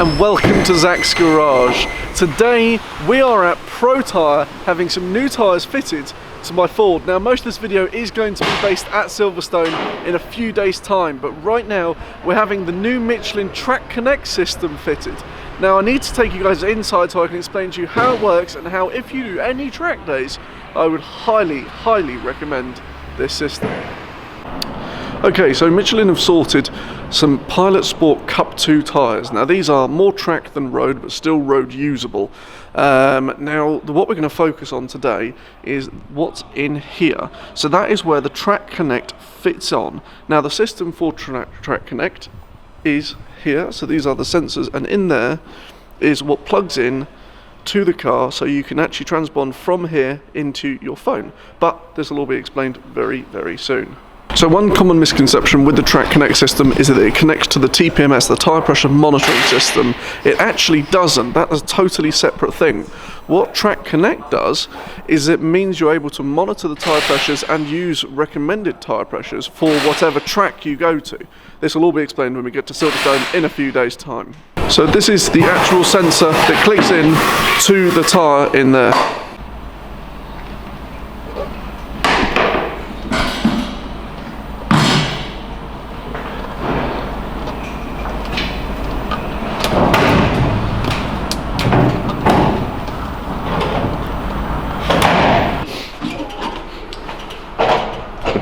and welcome to Zach's Garage. Today we are at Pro Tyre having some new tyres fitted to my Ford. Now most of this video is going to be based at Silverstone in a few days time, but right now we're having the new Michelin Track Connect system fitted. Now I need to take you guys inside so I can explain to you how it works and how, if you do any track days, I would highly recommend this system. Okay, so Michelin have sorted some Pilot Sport Cup 2 tyres. Now these are more track than road, but still road usable. Now what we're going to focus on today is what's in here. So that is where the Track Connect fits on. Now the system for Track Connect is here, so these are the sensors, and in there is what plugs in to the car, so you can actually transpond from here into your phone. But this will all be explained very soon. So one common misconception with the Track Connect system is that it connects to the TPMS, the tyre pressure monitoring system. It actually doesn't. That is a totally separate thing. What Track Connect does is it means you're able to monitor the tyre pressures and use recommended tyre pressures for whatever track you go to. This will all be explained when we get to Silverstone in a few days' time. So this is the actual sensor that clicks in to the tyre in there.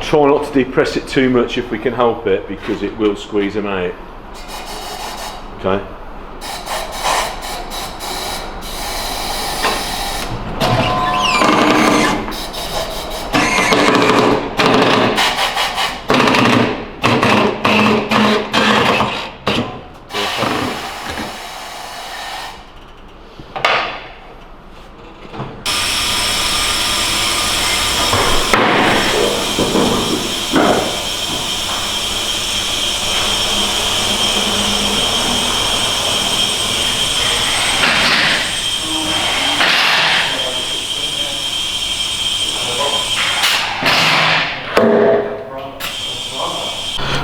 Try not to depress it too much if we can help it, because it will squeeze them out. Okay.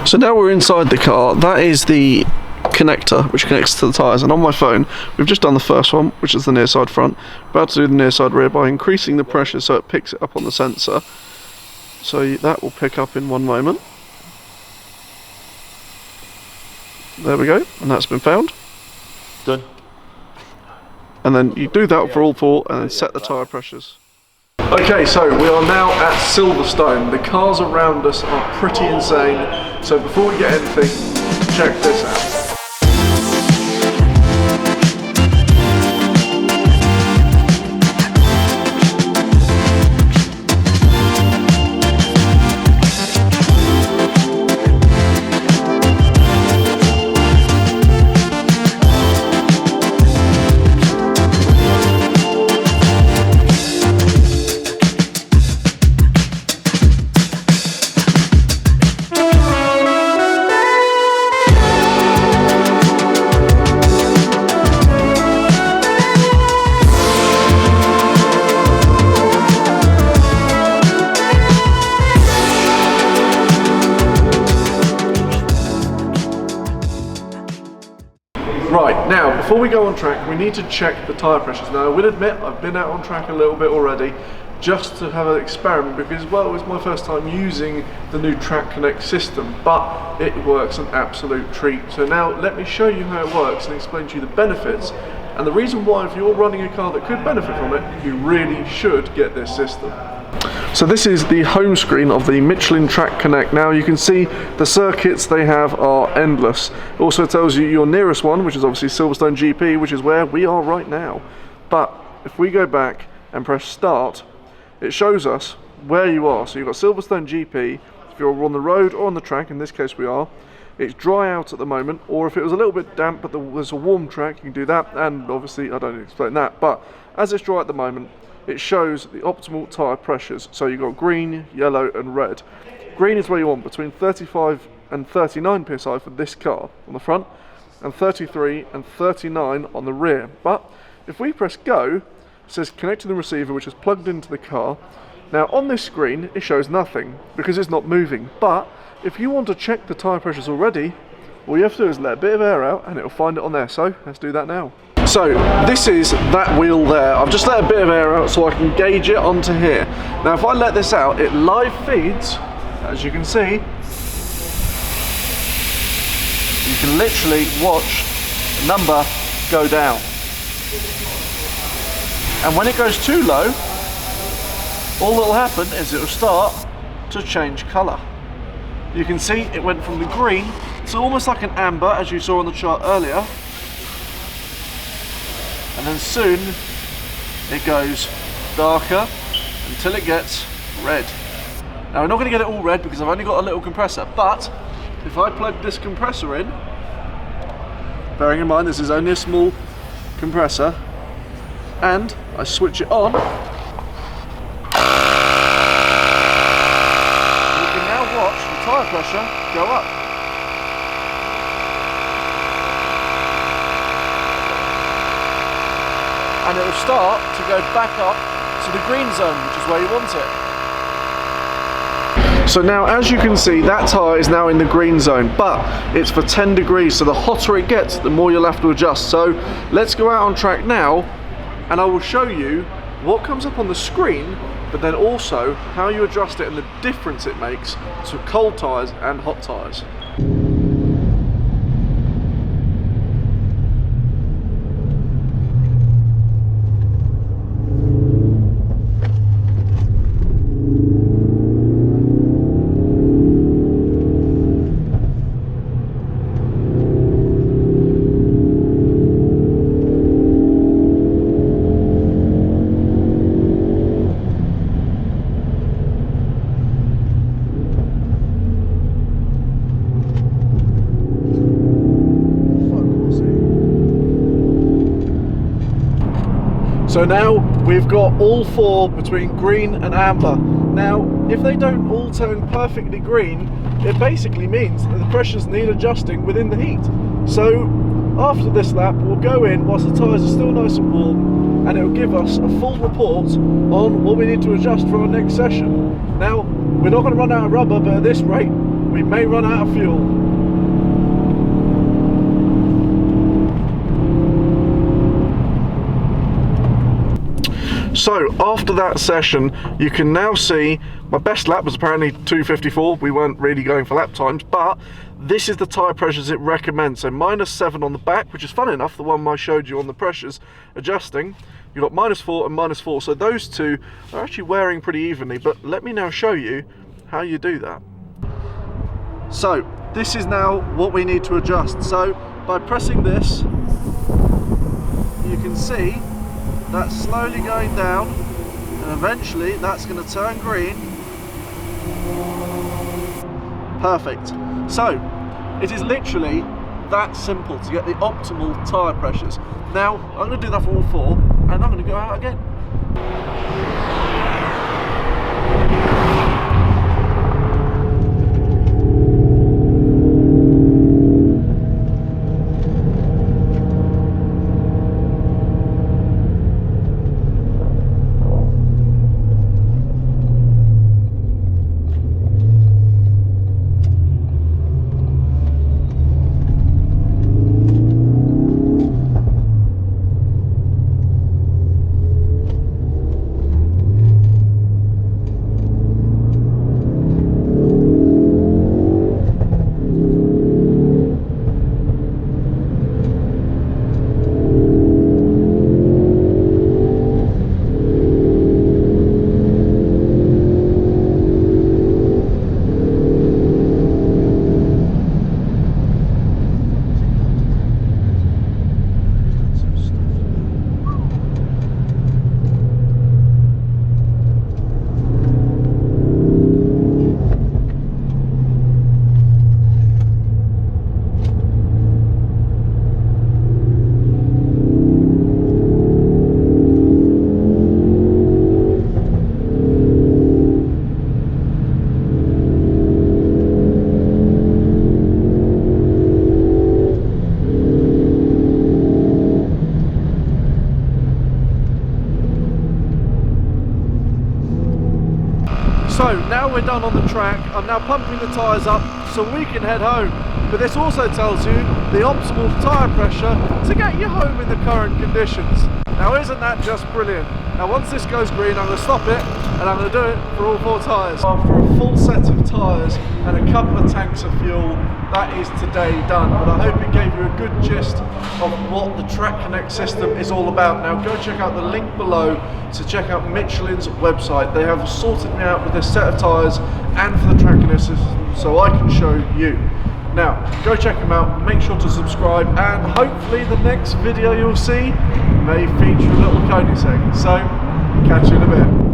So now we're inside the car. That is the connector which connects to the tyres, and on my phone we've just done the first one, which is the near side front. About to do the near side rear by increasing the pressure so it picks it up on the sensor. So that will pick up in one moment. There we go, and that's been found. Done. And then you do that for all four and then set the tyre pressures. Okay, so we are now at Silverstone. The cars around us are pretty insane. So before we get anything, check this out. Right, now before we go on track we need to check the tyre pressures. Now I will admit I've been out on track a little bit already just to have an experiment, because well, it was my first time using the new Track Connect system, but it works an absolute treat. So now let me show you how it works and explain to you the benefits and the reason why, if you're running a car that could benefit from it, you really should get this system. So this is the home screen of the Michelin Track Connect. Now you can see the circuits they have are endless. It also tells you your nearest one, which is obviously Silverstone GP, which is where we are right now. But if we go back and press start, it shows us where you are. So you've got Silverstone GP, if you're on the road or on the track, in this case we are. It's dry out at the moment, or if it was a little bit damp but there's a warm track, you can do that, and obviously I don't need to explain that, but as it's dry at the moment, it shows the optimal tyre pressures. So you've got green, yellow and red. Green is where you want, between 35 and 39 psi for this car on the front, and 33 and 39 on the rear. But if we press go, it says connecting the receiver, which is plugged into the car. Now on this screen it shows nothing because it's not moving, but if you want to check the tyre pressures already, all you have to do is let a bit of air out and it'll find it on there. So let's do that now. So this is that wheel there. I've just let a bit of air out so I can gauge it onto here. Now if I let this out, it live feeds, as you can see. You can literally watch the number go down. And when it goes too low, all that will happen is it will start to change colour. You can see it went from the green to almost like an amber, as you saw on the chart earlier. And then soon it goes darker until it gets red. Now we're not going to get it all red because I've only got a little compressor, but if I plug this compressor in, bearing in mind this is only a small compressor, and I switch it on, you can now watch the tyre pressure go up. And it will start to go back up to the green zone, which is where you want it. So now, as you can see, that tyre is now in the green zone, but it's for 10 degrees, so the hotter it gets, the more you'll have to adjust. So let's go out on track now, and I will show you what comes up on the screen, but then also how you adjust it and the difference it makes to cold tyres and hot tyres. So now we've got all four between green and amber. Now, if they don't all turn perfectly green, it basically means that the pressures need adjusting within the heat. So after this lap, we'll go in whilst the tyres are still nice and warm, and it will give us a full report on what we need to adjust for our next session. Now, we're not going to run out of rubber, but at this rate, we may run out of fuel. So after that session, you can now see my best lap was apparently 2:54. We weren't really going for lap times, but this is the tyre pressures it recommends. So -7 on the back, which is fun enough, the one I showed you on the pressures adjusting. You've got -4 and -4. So those two are actually wearing pretty evenly, but let me now show you how you do that. So this is now what we need to adjust. So by pressing this, you can see that's slowly going down, and eventually that's going to turn green. Perfect. So it is literally that simple to get the optimal tyre pressures. Now I'm going to do that for all four, and I'm going to go out again. So now we're done on the track. I'm now pumping the tyres up so we can head home. But this also tells you the optimal tyre pressure to get you home in the current conditions. Now isn't that just brilliant? Now once this goes green, I'm going to stop it and I'm going to do it for all 4 tyres. After a full set of tyres and a couple of tanks of fuel, that is today done. But I hope it gave you a good gist of what the Track Connect system is all about. Now go check out the link below to check out Michelin's website. They have sorted me out with this set of tyres and for the Track Connect system so I can show you. Now, go check them out, make sure to subscribe, and hopefully the next video you'll see may feature a little Koenigsegg. So, catch you in a bit.